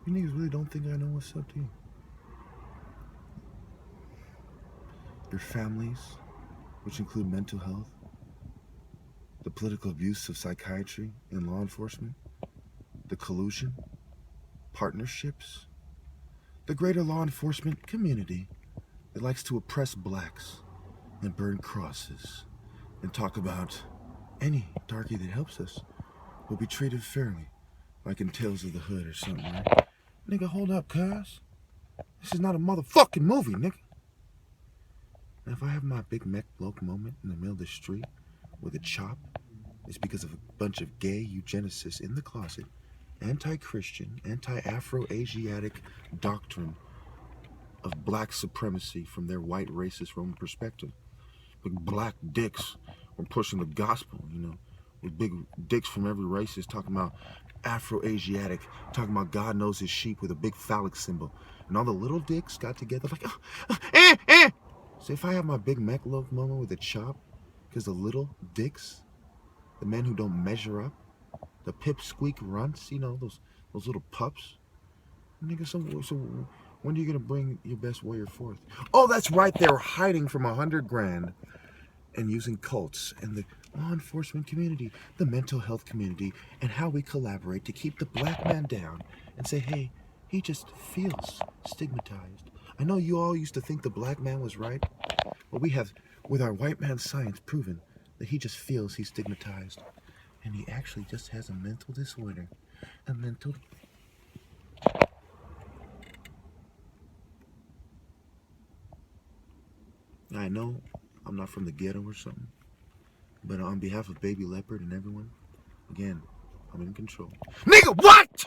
You niggas really don't think I know what's up, do you? Your families, which include mental health, the political abuse of psychiatry and law enforcement, the collusion, partnerships, the greater law enforcement community that likes to oppress blacks and burn crosses and talk about any darkie that helps us will be treated fairly, like in Tales of the Hood or something, right? Nigga, hold up, cuz. This is not a motherfucking movie, nigga. And if I have my big mech bloke moment in the middle of the street with a chop, it's because of a bunch of gay eugenicists in the closet, anti-Christian, anti-Afro-Asiatic doctrine of black supremacy from their white racist Roman perspective. Big black dicks were pushing the gospel, with big dicks from every race is talking about Afro-Asiatic, talking about God knows his sheep with a big phallic symbol. And all the little dicks got together like, So if I have my big mech loaf moment with a chop, because the little dicks, the men who don't measure up, the pipsqueak runts, those little pups, nigga, so when are you gonna bring your best warrior forth? Oh, that's right, they're hiding from 100 grand and using cults and the law enforcement community, the mental health community, and how we collaborate to keep the black man down and say, hey, he just feels stigmatized. I know you all used to think the black man was right, but we have, with our white man science, proven that he just feels he's stigmatized. And he actually just has a mental disorder. A mental... I know I'm not from the ghetto or something, but on behalf of Baby Leopard and everyone, again, I'm in control. Nigga, what?